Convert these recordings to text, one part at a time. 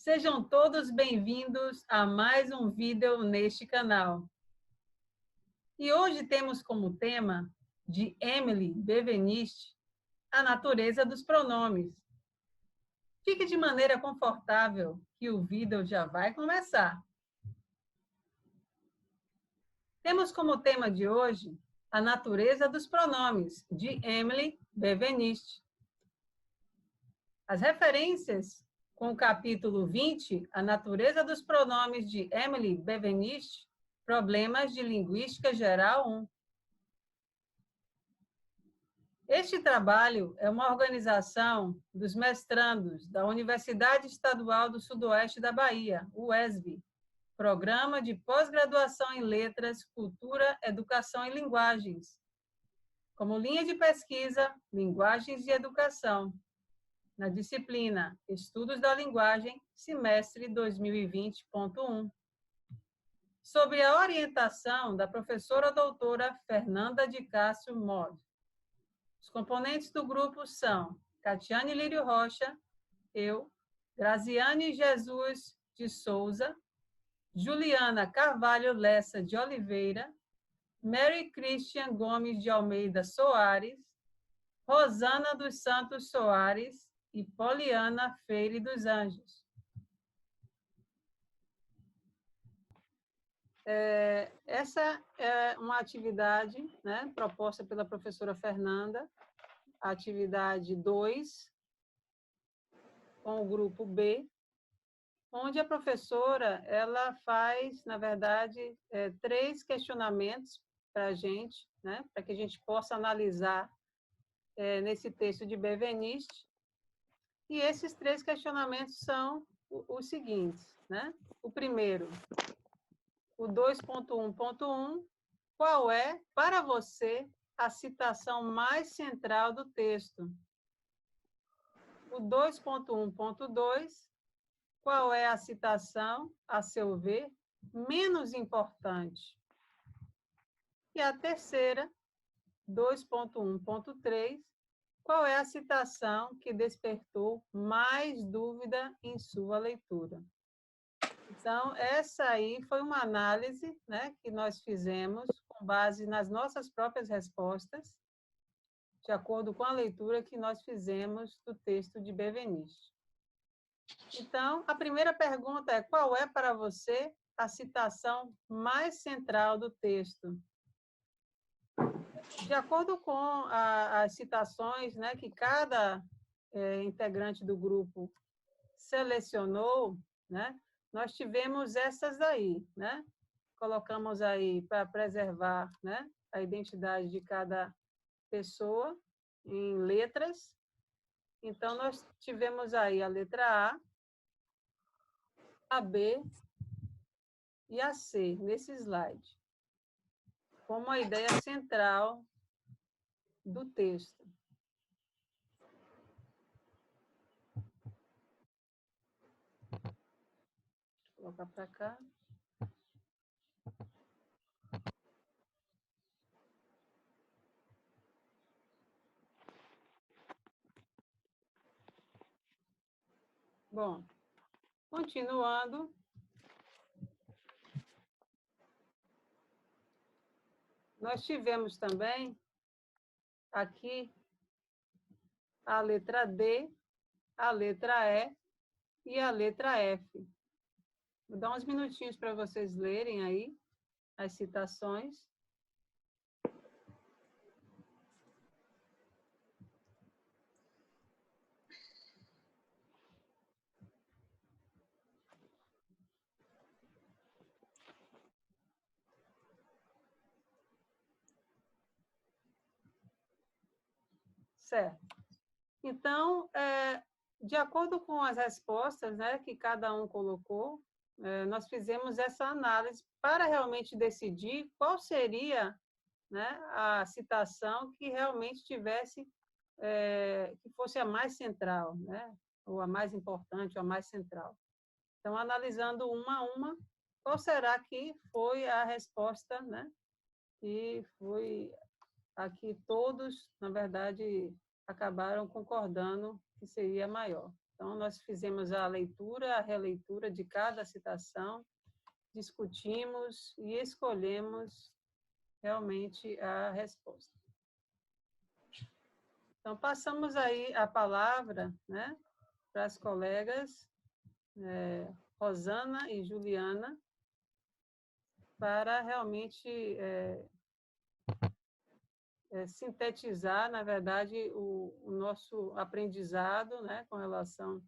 Sejam todos bem-vindos a mais um vídeo neste canal. E hoje temos como tema, de Emily Benveniste, a natureza dos pronomes. Fique de maneira confortável, que o vídeo já vai começar. Temos como tema de hoje, a natureza dos pronomes, de Emily Benveniste. As referências com o capítulo 20, A Natureza dos Pronomes, de Emily Benveniste, Problemas de Linguística Geral 1. Este trabalho é uma organização dos mestrandos da Universidade Estadual do Sudoeste da Bahia, UESB, Programa de Pós-Graduação em Letras, Cultura, Educação e Linguagens, como linha de pesquisa, Linguagens e Educação, na disciplina Estudos da Linguagem, semestre 2020.1, sob a orientação da professora doutora Fernanda de Castro Mod. Os componentes do grupo são Catiane Lírio Rocha, eu, Graziane Jesus de Souza, Juliana Carvalho Lessa de Oliveira, Mary Christian Gomes de Almeida Soares, Rosana dos Santos Soares e Poliana Freire dos Anjos. Essa é uma atividade, né, proposta pela professora Fernanda, a atividade 2, com o grupo B, onde a professora ela faz, na verdade, 3 questionamentos para a gente, né, para que a gente possa analisar nesse texto de Benveniste. E esses 3 questionamentos são os seguintes, né? O primeiro, o 2.1.1, qual é, para você, a citação mais central do texto? O 2.1.2, qual é a citação, a seu ver, menos importante? E a terceira, 2.1.3, qual é a citação que despertou mais dúvida em sua leitura? Então, essa aí foi uma análise, né, que nós fizemos com base nas nossas próprias respostas, de acordo com a leitura que nós fizemos do texto de Benveniste. Então, a primeira pergunta é: qual é para você a citação mais central do texto? De acordo com as citações, né, que cada integrante do grupo selecionou, né, nós tivemos essas aí, né? Colocamos aí para preservar, né, a identidade de cada pessoa em letras. Então, nós tivemos aí a letra A B e a C, nesse slide, como a ideia central do texto. Vou colocar para cá. Bom, continuando, nós tivemos também aqui a letra D, a letra E e a letra F. Vou dar uns minutinhos para vocês lerem aí as citações. Certo. Então, de acordo com as respostas, né, que cada um colocou, nós fizemos essa análise para realmente decidir qual seria, né, a citação que realmente tivesse, que fosse a mais central, né, ou a mais importante, ou a mais central. Então, analisando uma a uma, qual será que foi a resposta, né, que foi a que todos, na verdade, acabaram concordando que seria maior. Então, nós fizemos a leitura, a releitura de cada citação, discutimos e escolhemos realmente a resposta. Então, passamos aí a palavra, né, para as colegas Rosana e Juliana, para realmente sintetizar, na verdade, o nosso aprendizado, né, com relação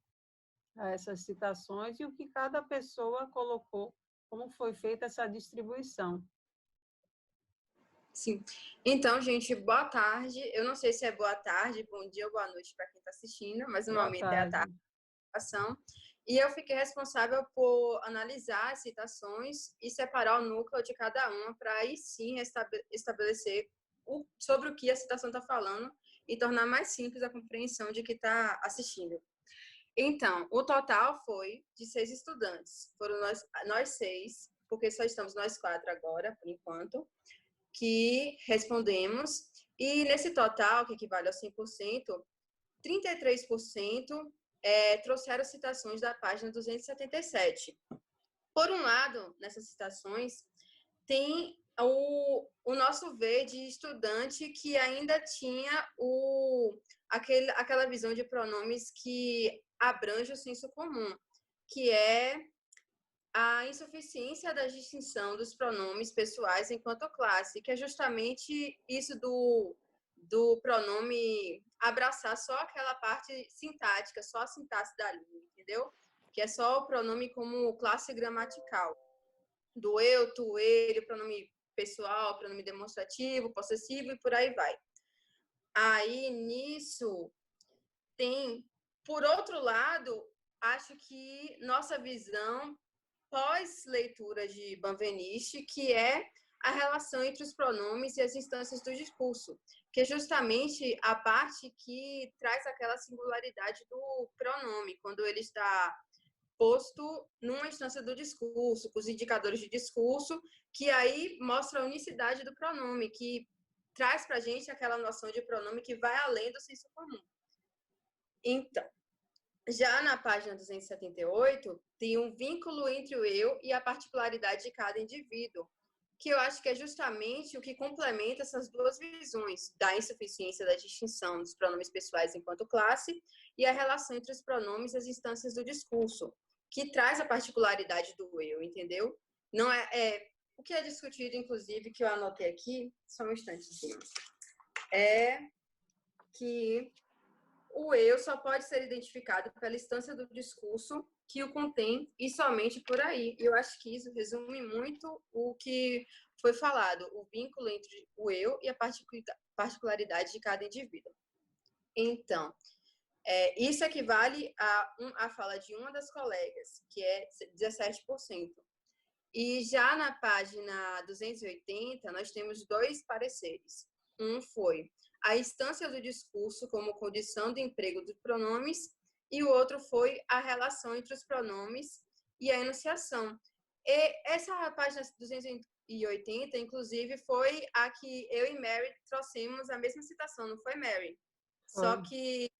a essas citações e o que cada pessoa colocou, como foi feita essa distribuição. Sim. Então, gente, boa tarde. Eu não sei se é boa tarde, bom dia ou boa noite para quem está assistindo, mas no momento é a tarde. E eu fiquei responsável por analisar as citações e separar o núcleo de cada uma para aí sim estabelecer sobre o que a citação está falando e tornar mais simples a compreensão de quem está assistindo. Então, o total foi de 6 estudantes. Foram nós 6, porque só estamos nós 4 agora, por enquanto, que respondemos. E nesse total, que equivale a 100%, 33% trouxeram citações da página 277. Por um lado, nessas citações, tem o nosso ver de estudante que ainda tinha aquela visão de pronomes que abrange o senso comum, que é a insuficiência da distinção dos pronomes pessoais enquanto classe, que é justamente isso do pronome abraçar só aquela parte sintática, só a sintaxe da língua, entendeu? Que é só o pronome como classe gramatical. Do eu, tu, ele, o pronome pessoal, pronome demonstrativo, possessivo e por aí vai. Aí, nisso, tem, por outro lado, acho que nossa visão pós-leitura de Benveniste, que é a relação entre os pronomes e as instâncias do discurso, que é justamente a parte que traz aquela singularidade do pronome, quando ele está posto numa instância do discurso, com os indicadores de discurso, que aí mostra a unicidade do pronome, que traz para a gente aquela noção de pronome que vai além do senso comum. Então, já na página 278, tem um vínculo entre o eu e a particularidade de cada indivíduo, que eu acho que é justamente o que complementa essas duas visões, da insuficiência da distinção dos pronomes pessoais enquanto classe e a relação entre os pronomes e as instâncias do discurso, que traz a particularidade do eu, entendeu? Não o que é discutido, inclusive, que eu anotei aqui, só um instantezinho, é que o eu só pode ser identificado pela instância do discurso que o contém e somente por aí. E eu acho que isso resume muito o que foi falado, o vínculo entre o eu e a particularidade de cada indivíduo. Então, isso equivale a fala de uma das colegas, que é 17%. E já na página 280, nós temos 2 pareceres. Um foi a instância do discurso como condição do emprego dos pronomes, e o outro foi a relação entre os pronomes e a enunciação. E essa página 280, inclusive, foi a que eu e Mary trouxemos a mesma citação, não foi, Mary? Só que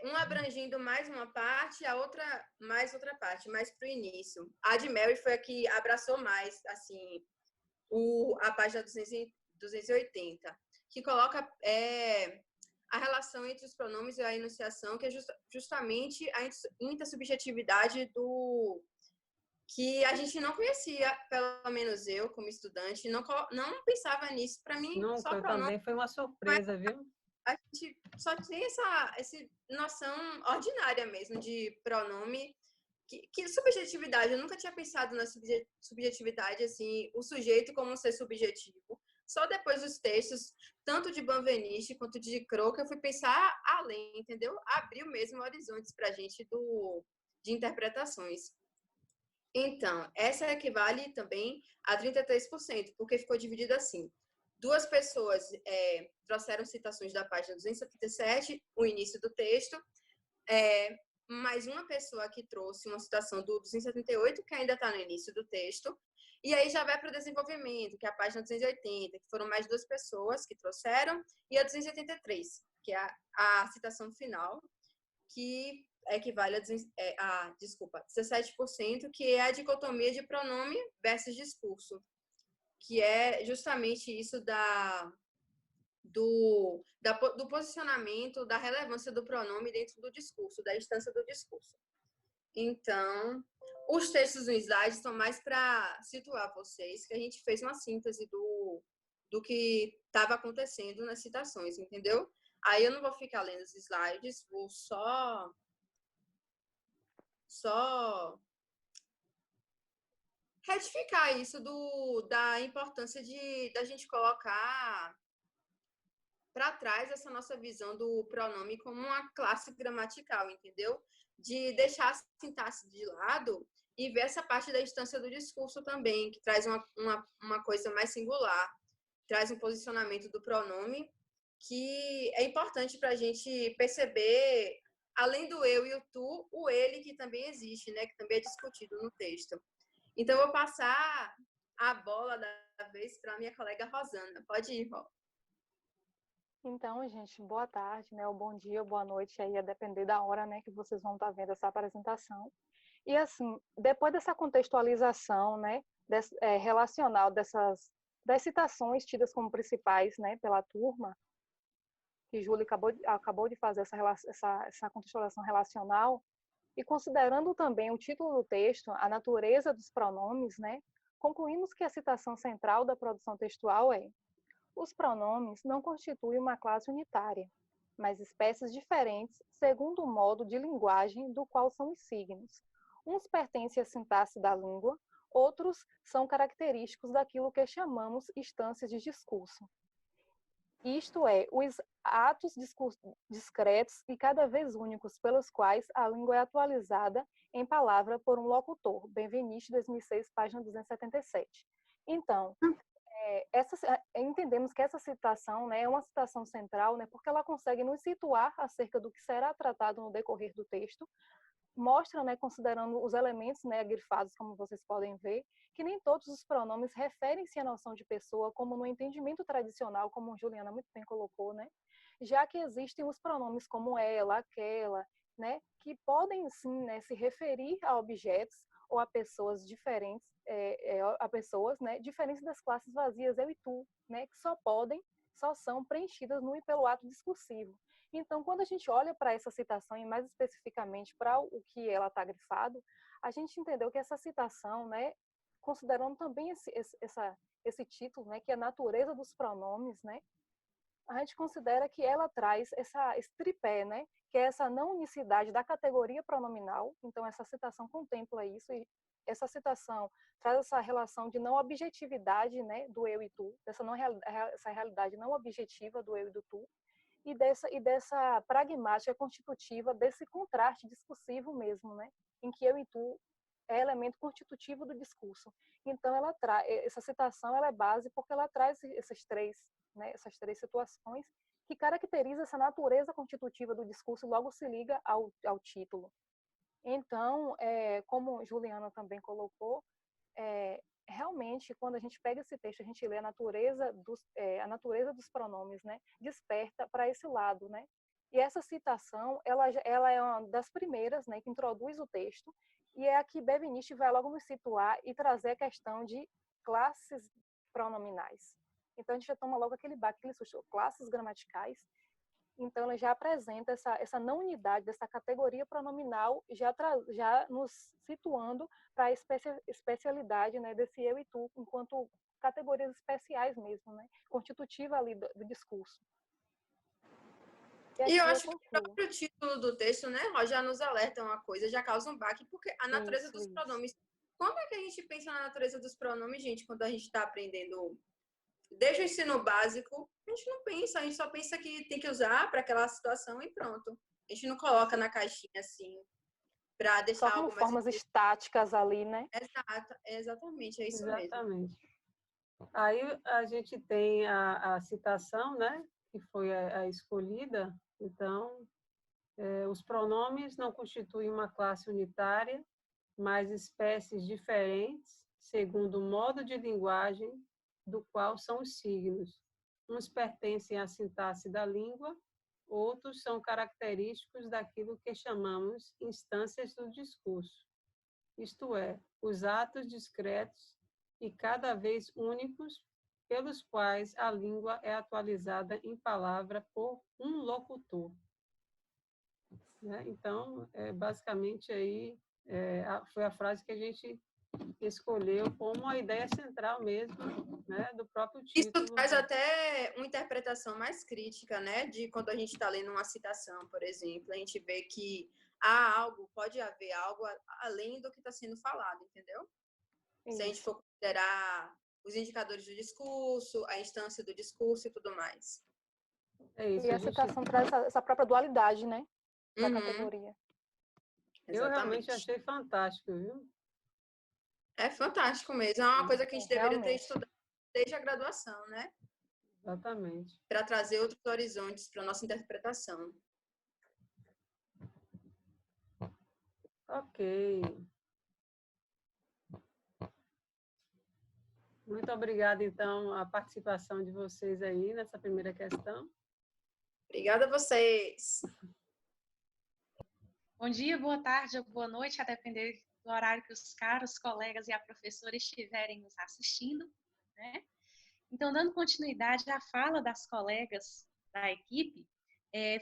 um abrangindo mais uma parte, a outra mais outra parte, mais para o início. A de Mary foi a que abraçou mais, assim, a página 280, que coloca a relação entre os pronomes e a enunciação, que é justamente a intersubjetividade que a gente não conhecia, pelo menos eu, como estudante, não pensava nisso. Para mim, nunca, só pronome, também foi uma surpresa, viu? A gente só tinha essa noção ordinária mesmo de pronome, que subjetividade, eu nunca tinha pensado na subjetividade, assim, o sujeito como um ser subjetivo. Só depois dos textos, tanto de Benveniste quanto de Croce, eu fui pensar além, entendeu? Abriu mesmo horizontes para a gente de interpretações. Então, essa equivale também a 33%, porque ficou dividido assim. 2 pessoas trouxeram citações da página 277, o início do texto, mais uma pessoa que trouxe uma citação do 278, que ainda está no início do texto, e aí já vai para o desenvolvimento, que é a página 280, que foram mais 2 pessoas que trouxeram, e a 283, que é a citação final, que equivale a 17%, que é a dicotomia de pronome versus discurso, que é justamente isso do posicionamento, da relevância do pronome dentro do discurso, da instância do discurso. Então, os textos no slide estão mais para situar vocês, que a gente fez uma síntese do que estava acontecendo nas citações, entendeu? Aí eu não vou ficar lendo os slides, vou só retificar isso da importância da gente colocar para trás essa nossa visão do pronome como uma classe gramatical, entendeu? De deixar a sintaxe de lado e ver essa parte da instância do discurso também, que traz uma coisa mais singular, traz um posicionamento do pronome que é importante para a gente perceber, além do eu e o tu, o ele que também existe, né? Que também é discutido no texto. Então, eu vou passar a bola da vez para a minha colega Rosana. Pode ir, Ró. Então, gente, boa tarde, né? Ou bom dia, ou boa noite, aí a depender da hora, né, que vocês vão estar vendo essa apresentação. E assim, depois dessa contextualização, né, relacional das citações tidas como principais, né, pela turma, que Júlia acabou de fazer essa contextualização relacional, e considerando também o título do texto, a natureza dos pronomes, né, concluímos que a citação central da produção textual é: os pronomes não constituem uma classe unitária, mas espécies diferentes segundo o modo de linguagem do qual são os signos. Uns pertencem à sintaxe da língua, outros são característicos daquilo que chamamos instâncias de discurso. Isto é, os atos discretos e cada vez únicos pelos quais a língua é atualizada em palavra por um locutor. Benveniste, 2006, página 277. Então, entendemos que essa citação, né, é uma citação central, né, porque ela consegue nos situar acerca do que será tratado no decorrer do texto, mostra, né, considerando os elementos, né, grifados, como vocês podem ver, que nem todos os pronomes referem-se à noção de pessoa, como no entendimento tradicional, como Juliana muito bem colocou, né, já que existem os pronomes como ela, aquela, né, que podem sim, né, se referir a objetos ou a pessoas diferentes, a pessoas, né, diferentes das classes vazias eu e tu, né, que só são preenchidas no e pelo ato discursivo. Então, quando a gente olha para essa citação, e mais especificamente para o que ela está grifado, a gente entendeu que essa citação, né, considerando também esse título, né, que é a natureza dos pronomes, né, a gente considera que ela traz esse tripé, né, que é essa não unicidade da categoria pronominal. Então, essa citação contempla isso, e essa citação traz essa relação de não objetividade, né, do eu e tu, essa realidade não objetiva do eu e do tu, e dessa pragmática constitutiva desse contraste discursivo mesmo, né, em que eu e tu é elemento constitutivo do discurso. Então, essa citação ela é base porque ela traz essas três situações que caracterizam essa natureza constitutiva do discurso, logo se liga ao título. Então, como Juliana também colocou, realmente, quando a gente pega esse texto, a gente lê a natureza dos pronomes, né, desperta para esse lado, né? E essa citação, ela é uma das primeiras, né, que introduz o texto, e é a que Benveniste vai logo nos situar e trazer a questão de classes pronominais. Então, a gente já toma logo aquele susto, classes gramaticais. Então, ela já apresenta essa não unidade dessa categoria pronominal, já nos situando para a especialidade, né, desse eu e tu, enquanto categorias especiais mesmo, né, constitutiva ali do discurso. E eu acho que o próprio título do texto, né, já nos alerta uma coisa, já causa um baque, porque a natureza dos pronomes. Como é que a gente pensa na natureza dos pronomes, gente, quando a gente está aprendendo desde o ensino básico? A gente não pensa, a gente só pensa que tem que usar para aquela situação e pronto. A gente não coloca na caixinha assim, para deixar só algo mais formas estáticas ali, né? Exato, exatamente, é isso Exatamente. mesmo. Aí a gente tem a citação, né, que foi a escolhida. Então, os pronomes não constituem uma classe unitária, mas espécies diferentes, segundo o modo de linguagem do qual são os signos. Uns pertencem à sintaxe da língua, outros são característicos daquilo que chamamos instâncias do discurso, isto é, os atos discretos e cada vez únicos pelos quais a língua é atualizada em palavra por um locutor. Né? Então, basicamente, aí foi a frase que a gente escolheu como a ideia central mesmo, né, do próprio título. Isso traz até uma interpretação mais crítica, né, de quando a gente está lendo uma citação, por exemplo, a gente vê que há algo, pode haver algo além do que está sendo falado, entendeu? Isso. Se a gente for considerar os indicadores do discurso, a instância do discurso e tudo mais. É isso, e a citação traz essa própria dualidade, né, da categoria. Eu realmente achei fantástico, viu? É fantástico mesmo, é uma coisa que a gente deveria ter estudado desde a graduação, né? Exatamente. Para trazer outros horizontes para a nossa interpretação. Ok. Muito obrigada, então, a participação de vocês aí nessa primeira questão. Obrigada a vocês. Bom dia, boa tarde ou boa noite, a depender do horário que os caros colegas e a professora estiverem nos assistindo, né? Então, dando continuidade à fala das colegas da equipe,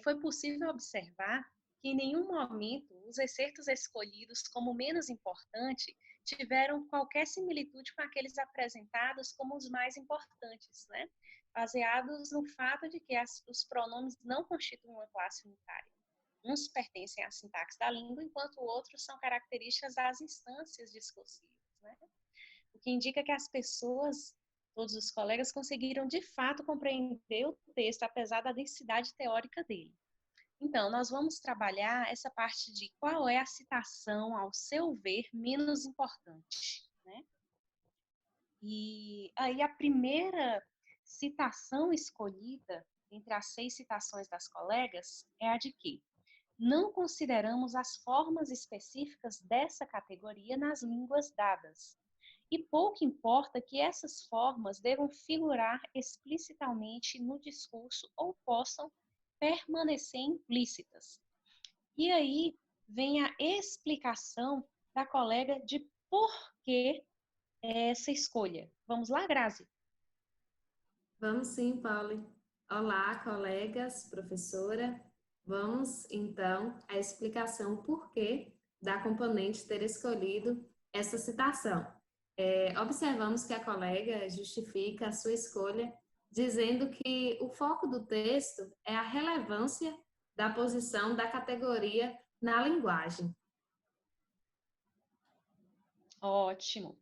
foi possível observar que em nenhum momento os excertos escolhidos como menos importante tiveram qualquer similitude com aqueles apresentados como os mais importantes, né? Baseados no fato de que os pronomes não constituem uma classe unitária. Uns pertencem à sintaxe da língua, enquanto outros são características das instâncias discursivas, né? O que indica que as pessoas, todos os colegas, conseguiram de fato compreender o texto, apesar da densidade teórica dele. Então, nós vamos trabalhar essa parte de qual é a citação, ao seu ver, menos importante, né? E aí a primeira citação escolhida entre as 6 citações das colegas é a de que não consideramos as formas específicas dessa categoria nas línguas dadas. E pouco importa que essas formas devam figurar explicitamente no discurso ou possam permanecer implícitas. E aí vem a explicação da colega de por que essa escolha. Vamos lá, Grazi? Vamos sim, Pauli. Olá, colegas, professora. Vamos, então, à explicação porquê da componente ter escolhido essa citação. Observamos que a colega justifica a sua escolha dizendo que o foco do texto é a relevância da posição da categoria na linguagem. Ótimo.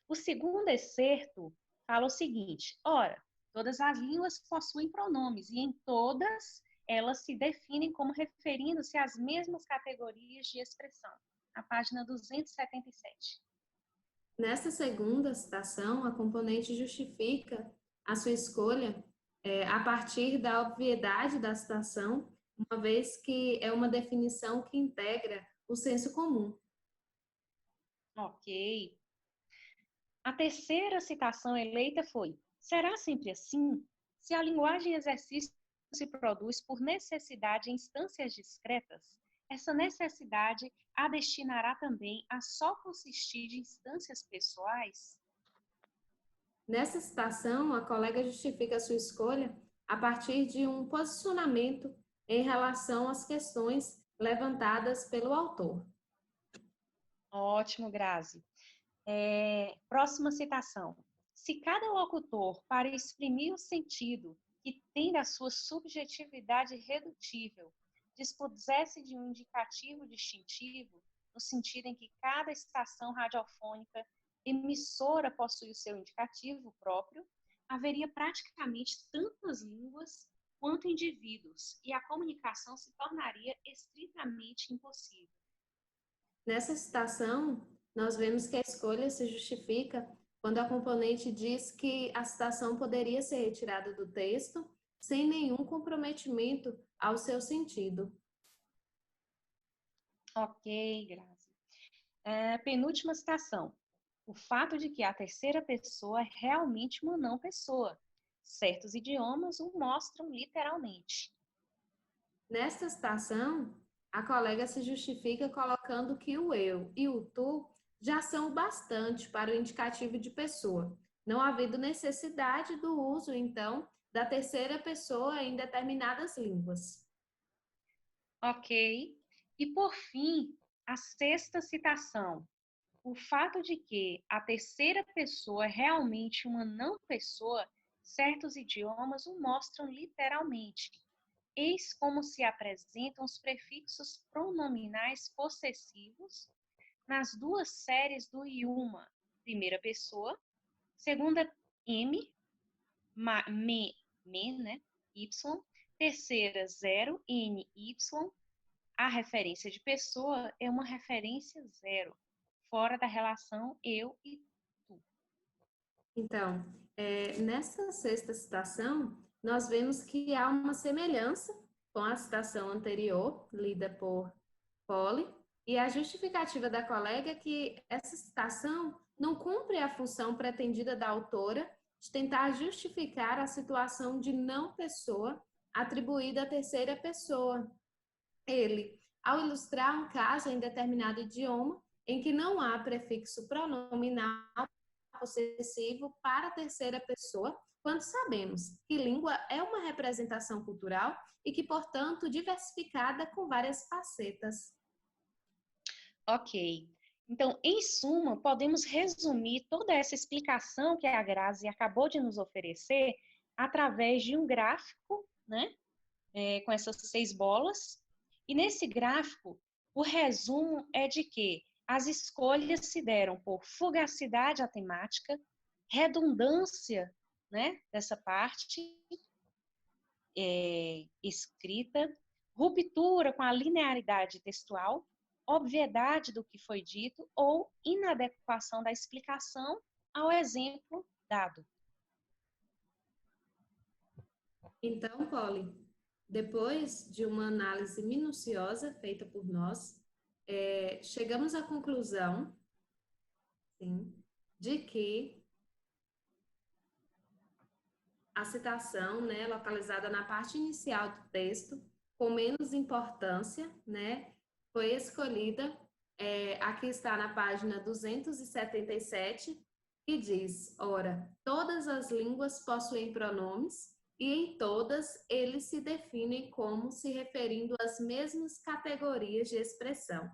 O segundo excerto fala o seguinte: ora, todas as línguas possuem pronomes e em todas elas se definem como referindo-se às mesmas categorias de expressão. Na página 277. Nessa segunda citação, a componente justifica a sua escolha a partir da obviedade da citação, uma vez que é uma definição que integra o senso comum. Ok. A terceira citação eleita foi: será sempre assim? Se a linguagem exercício se produz por necessidade em instâncias discretas, essa necessidade a destinará também a só consistir de instâncias pessoais? Nessa citação, a colega justifica a sua escolha a partir de um posicionamento em relação às questões levantadas pelo autor. Ótimo, Grazi. Próxima citação. Se cada locutor, para exprimir o sentido que tem da sua subjetividade redutível, dispusesse de um indicativo distintivo, no sentido em que cada estação radiofônica emissora possui o seu indicativo próprio, haveria praticamente tantas línguas quanto indivíduos, e a comunicação se tornaria estritamente impossível. Nessa citação, nós vemos que a escolha se justifica quando a componente diz que a citação poderia ser retirada do texto sem nenhum comprometimento ao seu sentido. Ok, Grazi. Penúltima citação. O fato de que a terceira pessoa é realmente uma não pessoa. Certos idiomas o mostram literalmente. Nesta citação, a colega se justifica colocando que o eu e o tu já são o bastante para o indicativo de pessoa, não havendo necessidade do uso, então, da terceira pessoa em determinadas línguas. Ok. E, por fim, a sexta citação. O fato de que a terceira pessoa é realmente uma não pessoa, certos idiomas o mostram literalmente. Eis como se apresentam os prefixos pronominais possessivos nas duas séries do iuma. Primeira pessoa, segunda M, me, né? Y, terceira zero, N, Y. A referência de pessoa é uma referência zero, fora da relação eu e tu. Então, nessa sexta citação, nós vemos que há uma semelhança com a citação anterior, lida por Polly, e a justificativa da colega é que essa citação não cumpre a função pretendida da autora de tentar justificar a situação de não pessoa atribuída à terceira pessoa, ele, ao ilustrar um caso em determinado idioma em que não há prefixo pronominal possessivo para a terceira pessoa, quando sabemos que língua é uma representação cultural e que, portanto, diversificada com várias facetas. Ok. Então, em suma, podemos resumir toda essa explicação que a Grazi acabou de nos oferecer através de um gráfico, né? Com essas 6 bolas. E nesse gráfico, o resumo é de que as escolhas se deram por fugacidade atemática, redundância, né, dessa parte escrita, ruptura com a linearidade textual, obviedade do que foi dito ou inadequação da explicação ao exemplo dado. Então, Polly, depois de uma análise minuciosa feita por nós, chegamos à conclusão, sim, de que a citação, né, localizada na parte inicial do texto, com menos importância, né, foi escolhida, aqui está na página 277, que diz, ora, todas as línguas possuem pronomes, e em todas eles se definem como se referindo às mesmas categorias de expressão.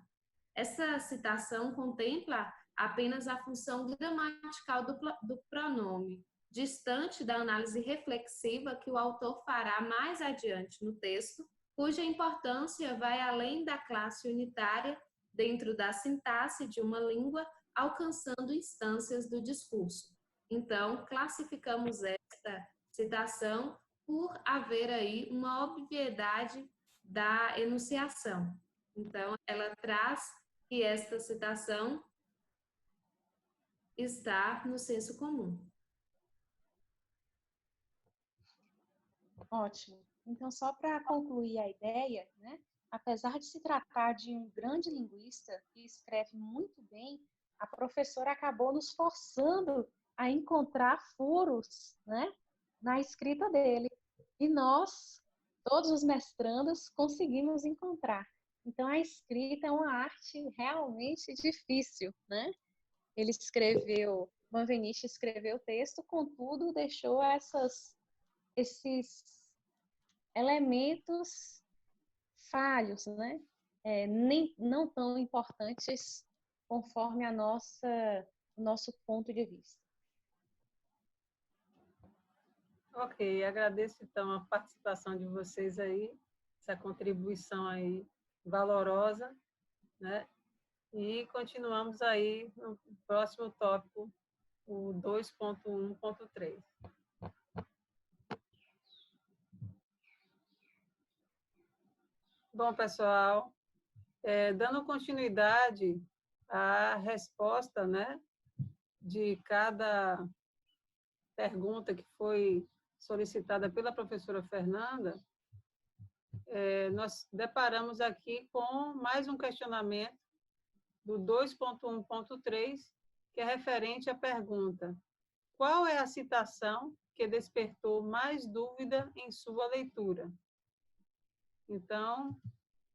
Essa citação contempla apenas a função gramatical do pronome, distante da análise reflexiva que o autor fará mais adiante no texto, cuja importância vai além da classe unitária dentro da sintaxe de uma língua, alcançando instâncias do discurso. Então, classificamos esta citação por haver aí uma obviedade da enunciação. Então, ela traz que esta citação está no senso comum. Ótimo. Então, só para concluir a ideia, né? Apesar de se tratar de um grande linguista que escreve muito bem, a professora acabou nos forçando a encontrar furos, né, na escrita dele. E nós, todos os mestrandos, conseguimos encontrar. Então, a escrita é uma arte realmente difícil, né? Ele escreveu, Benveniste escreveu o texto, contudo, deixou esses elementos falhos, né? Não tão importantes conforme o nosso ponto de vista. Ok, agradeço então a participação de vocês aí, essa contribuição aí valorosa, né? E continuamos aí no próximo tópico, o 2.1.3. Bom, pessoal, dando continuidade à resposta, né, de cada pergunta que foi solicitada pela professora Fernanda, nós deparamos aqui com mais um questionamento do 2.1.3, que é referente à pergunta: qual é a citação que despertou mais dúvida em sua leitura? Então,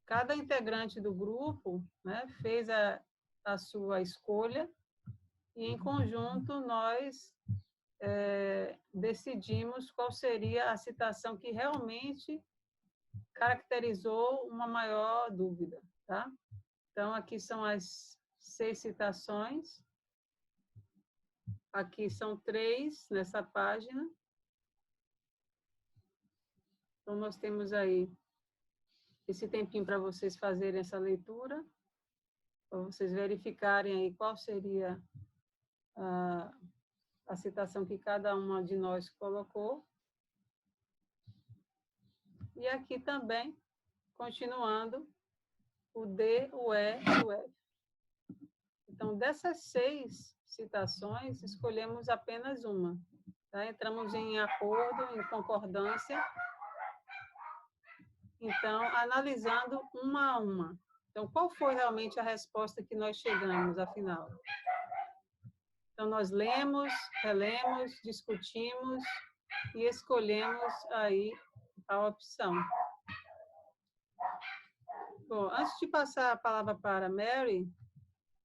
cada integrante do grupo, né, fez a sua escolha e, em conjunto, nós decidimos qual seria a citação que realmente caracterizou uma maior dúvida, tá? Então, aqui são as 6 citações. Aqui são 3 nessa página. Então, nós temos aí esse tempinho para vocês fazerem essa leitura, para vocês verificarem aí qual seria a citação que cada uma de nós colocou. E aqui também, continuando, o D, o E e o F. Então, dessas 6 citações, escolhemos apenas uma. Tá? Entramos em acordo, em concordância. Então, analisando uma a uma. Então, qual foi realmente a resposta que nós chegamos, afinal? Então, nós lemos, relemos, discutimos e escolhemos aí a opção. Bom, antes de passar a palavra para Mary,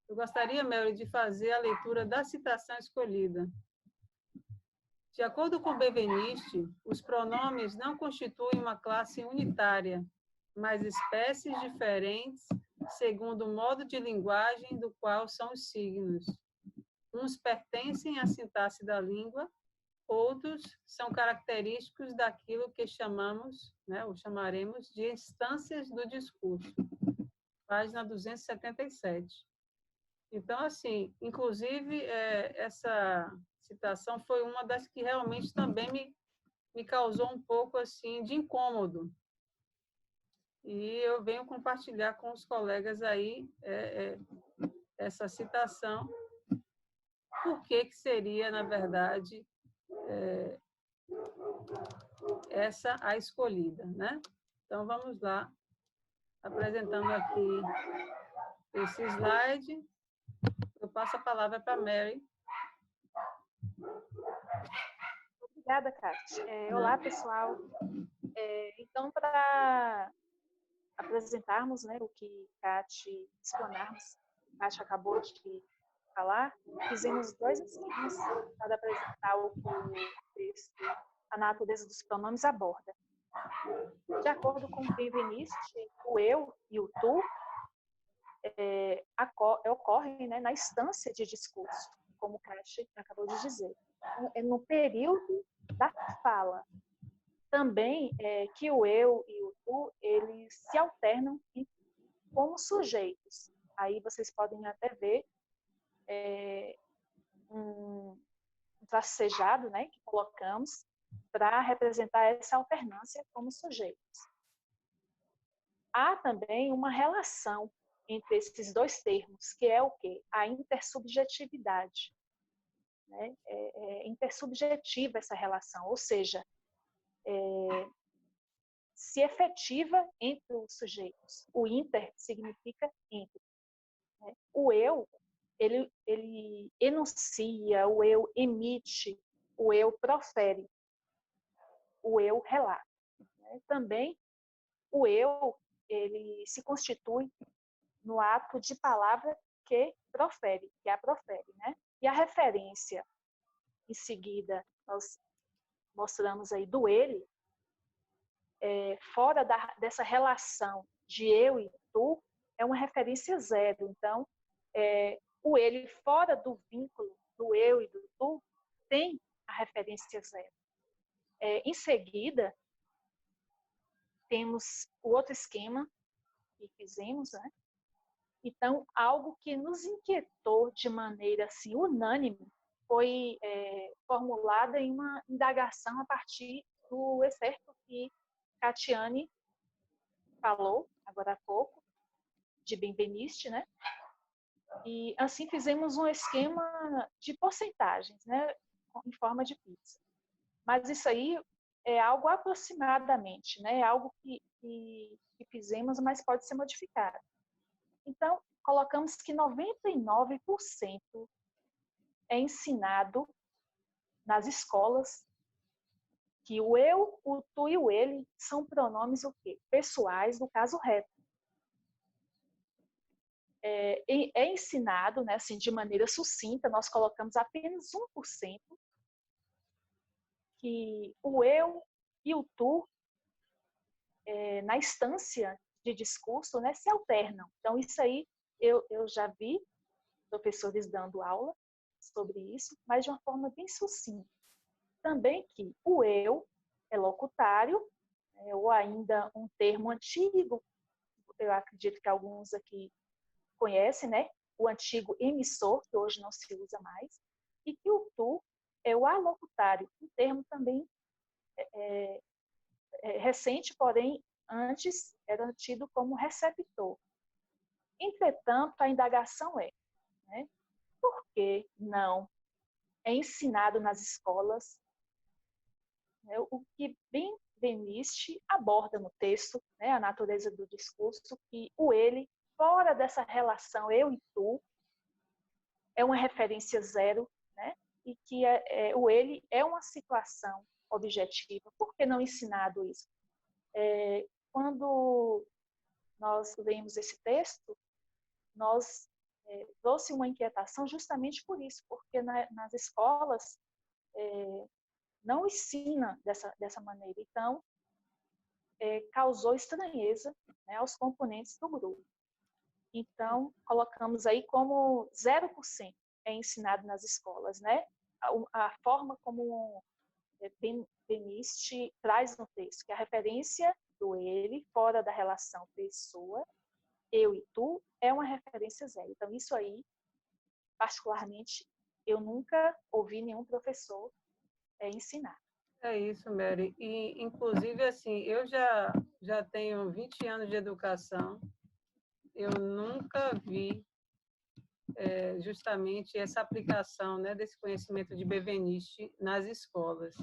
eu gostaria, Mary, de fazer a leitura da citação escolhida. De acordo com Benveniste, os pronomes não constituem uma classe unitária, mas espécies diferentes segundo o modo de linguagem do qual são os signos. Uns pertencem à sintaxe da língua, outros são característicos daquilo que chamamos, né, ou chamaremos de instâncias do discurso. Página 277. Então, assim, inclusive, essa citação foi uma das que realmente também me causou um pouco assim de incômodo. E eu venho compartilhar com os colegas aí essa citação, por que seria, na verdade, essa a escolhida, né? Então, vamos lá, apresentando aqui esse slide. Eu passo a palavra para a Mary. Obrigada, Kátia. Olá, pessoal. Então, para apresentarmos, né, o que Kátia explanarmos, Kátia acabou de falar, fizemos 2 esquemas para apresentar o que a natureza dos pronomes aborda. De acordo com Benveniste, o eu e o tu ocorrem, né, na instância de discurso, como Kátia acabou de dizer. É no período da fala. Também que o eu e o tu, eles se alternam como sujeitos. Aí vocês podem até ver um tracejado, né, que colocamos para representar essa alternância como sujeitos. Há também uma relação entre esses 2 termos, que é o quê? A intersubjetividade. Né? É intersubjetiva essa relação, ou seja, se efetiva entre os sujeitos. O inter significa entre. Né? O eu, ele enuncia, o eu emite, o eu profere, o eu relata. Né? Também o eu, ele se constitui no ato de palavra que profere, que a profere. Né? E a referência, em seguida, nós mostramos aí do ele, fora dessa relação de eu e tu, é uma referência zero. Então, o ele fora do vínculo do eu e do tu tem a referência zero. Em seguida, temos o outro esquema que fizemos, né? Então, algo que nos inquietou de maneira assim, unânime foi formulada em uma indagação a partir do excerto que Catiane falou agora há pouco, de Benveniste, né? E assim fizemos um esquema de porcentagens, né? Em forma de pizza. Mas isso aí é algo aproximadamente, né? É algo que fizemos, mas pode ser modificado. Então, colocamos que 99% é ensinado nas escolas que o eu, o tu e o ele são pronomes o quê? Pessoais, no caso reto. É ensinado, né, assim, de maneira sucinta, nós colocamos apenas 1%, que o eu e o tu, na instância de discurso, né, se alternam. Então, isso aí eu já vi professores dando aula sobre isso, mas de uma forma bem sucinta. Também que o eu é locutário, ou ainda um termo antigo, eu acredito que alguns aqui conhecem, né? O antigo emissor, que hoje não se usa mais, e que o tu é o alocutário, um termo também recente, porém antes era tido como receptor. Entretanto, a indagação é, né, por que não é ensinado nas escolas, né, o que Benveniste aborda no texto, né, a natureza do discurso, que o ele, fora dessa relação eu e tu, é uma referência zero, né, e que o ele é uma situação objetiva. Por que não ensinado isso? Quando nós lemos esse texto, nós trouxe uma inquietação justamente por isso, porque nas escolas não ensina dessa maneira. Então, causou estranheza, né, aos componentes do grupo. Então, colocamos aí como 0% é ensinado nas escolas, né? A forma como Beniste traz no texto, que a referência do ele, fora da relação pessoa, eu e tu, é uma referência zero. Então, isso aí, particularmente, eu nunca ouvi nenhum professor ensinar. É isso, Mary. E, inclusive, assim, eu já tenho 20 anos de educação, eu nunca vi justamente essa aplicação, né, desse conhecimento de Benveniste nas escolas.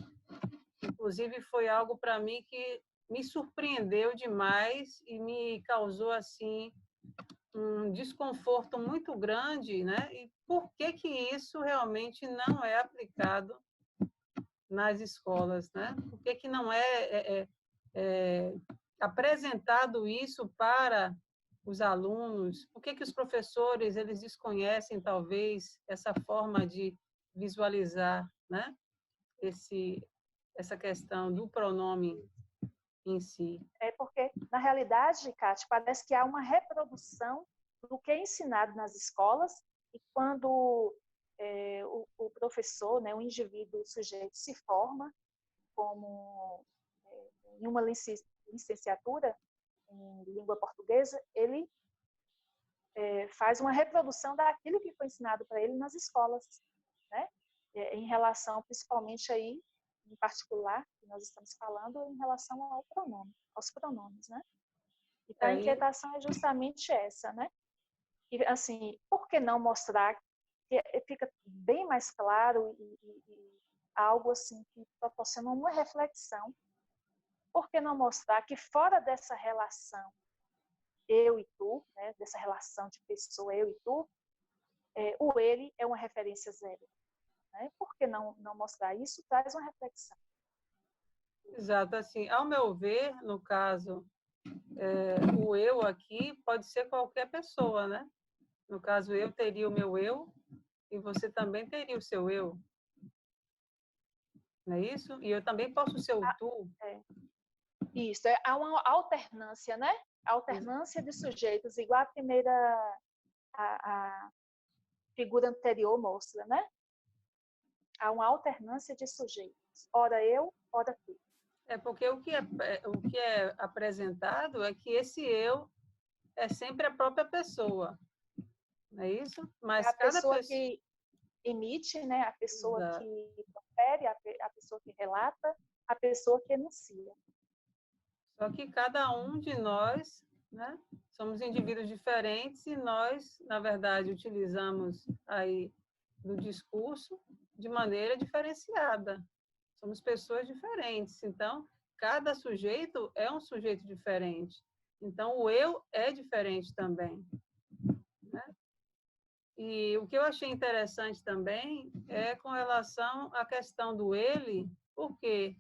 Inclusive, foi algo para mim que me surpreendeu demais e me causou, assim, um desconforto muito grande, né? E por que que isso realmente não é aplicado nas escolas, né? Por que que não é apresentado isso para os alunos? Por que que os professores eles desconhecem talvez essa forma de visualizar, né? Essa questão do pronome em si. Porque, na realidade, Kátia, parece que há uma reprodução do que é ensinado nas escolas, e quando o professor, né, o indivíduo, o sujeito, se forma como em uma licenciatura em língua portuguesa, ele faz uma reprodução daquilo que foi ensinado para ele nas escolas, né? Em relação, principalmente aí, em particular, que nós estamos falando, em relação ao pronome, aos pronomes, né? Então, a inquietação é justamente essa, né? E, assim, por que não mostrar que fica bem mais claro e algo assim que proporciona uma reflexão? Por que não mostrar que fora dessa relação eu e tu, né, dessa relação de pessoa eu e tu, o ele é uma referência zero, né? Por que não mostrar isso? Traz uma reflexão. Exato, assim, ao meu ver, no caso, o eu aqui pode ser qualquer pessoa, né? No caso, eu teria o meu eu e você também teria o seu eu. Não é isso? E eu também posso ser o tu. Isso, há uma alternância, né? Alternância de sujeitos, igual a primeira, a figura anterior mostra, né? Há uma alternância de sujeitos, ora eu, ora tu. Porque o que é apresentado é que esse eu é sempre a própria pessoa, não é isso? Mas a pessoa que emite, né? A pessoa Exato. que profere, a pessoa que relata, a pessoa que enuncia. Só que cada um de nós, né, somos indivíduos diferentes e nós, na verdade, utilizamos aí do discurso de maneira diferenciada. Somos pessoas diferentes, então cada sujeito é um sujeito diferente. Então o eu é diferente também, né? E o que eu achei interessante também é com relação à questão do ele, porque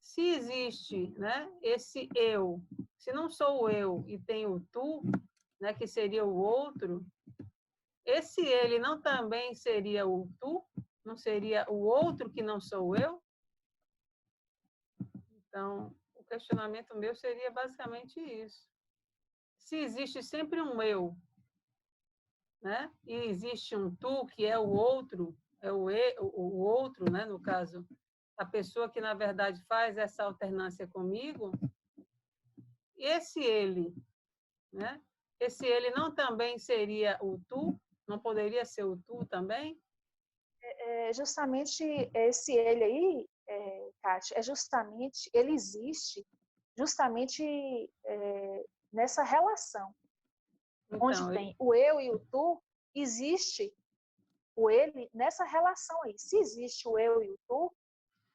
Se existe, né, esse eu, se não sou o eu e tem o tu, né, que seria o outro, esse ele não também seria o tu? Não seria o outro que não sou eu? Então, o questionamento meu seria basicamente isso. Se existe sempre um eu, né? E existe um tu, que é o outro, é o outro, né? No caso, a pessoa que, na verdade, faz essa alternância comigo, esse ele, né? Esse ele não também seria o tu? Não poderia ser o tu também? Justamente esse ele aí, Kátia, ele existe justamente nessa relação. Então, onde tem o eu e o tu, existe o ele nessa relação aí. Se existe o eu e o tu,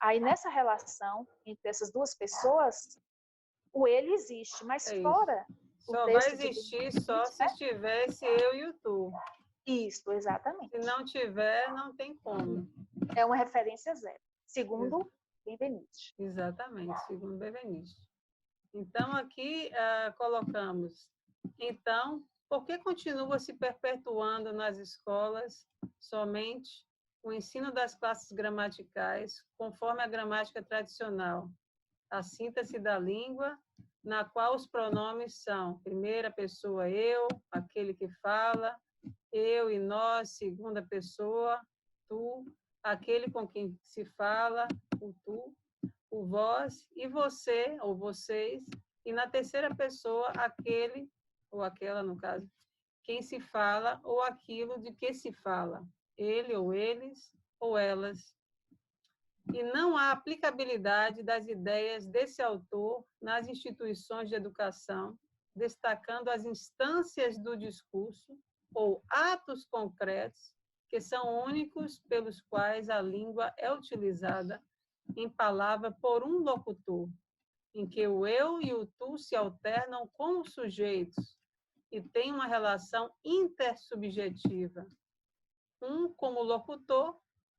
aí nessa relação entre essas duas pessoas, o ele existe, mas fora o só texto vai existir só Benveniste, se estiver esse eu e o tu. Isso, exatamente. Se não tiver, não tem como. É uma referência zero, segundo Benveniste. Exatamente, segundo Benveniste. Então, aqui colocamos, então, por que continua se perpetuando nas escolas somente o ensino das classes gramaticais, conforme a gramática tradicional, a síntese da língua, na qual os pronomes são primeira pessoa eu, aquele que fala, eu e nós, segunda pessoa, tu, aquele com quem se fala, o tu, o vós e você, ou vocês, e na terceira pessoa, aquele, ou aquela, no caso, quem se fala, ou aquilo de que se fala, ele ou eles, ou elas. E não há aplicabilidade das ideias desse autor nas instituições de educação, destacando as instâncias do discurso ou atos concretos que são únicos pelos quais a língua é utilizada em palavra por um locutor, em que o eu e o tu se alternam como sujeitos e têm uma relação intersubjetiva, um como locutor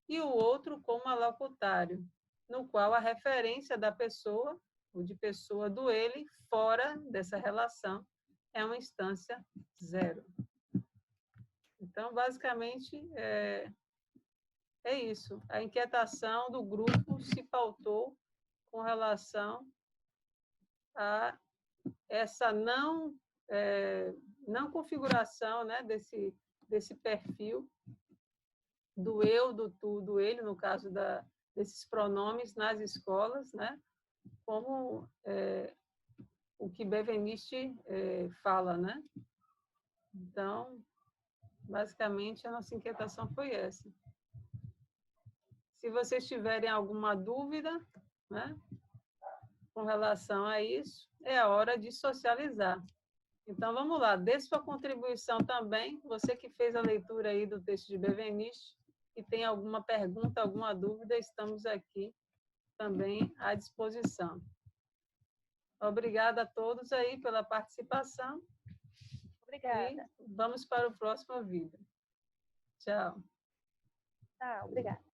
e o outro como alocutário, no qual a referência da pessoa, ou de pessoa do ele, fora dessa relação, é uma instância zero. Então, basicamente, é isso. A inquietação do grupo se pautou com relação a essa não configuração, né, desse perfil do eu, do tu, do ele, no caso desses pronomes nas escolas, né, como o que Benveniste fala, né? Então, basicamente, a nossa inquietação foi essa. Se vocês tiverem alguma dúvida, né, com relação a isso, é a hora de socializar. Então, vamos lá, dê sua contribuição também, você que fez a leitura aí do texto de Benveniste, e tem alguma pergunta, alguma dúvida, estamos aqui também à disposição. Obrigada a todos aí pela participação. Obrigada. E vamos para o próximo vídeo. Tchau. Obrigada.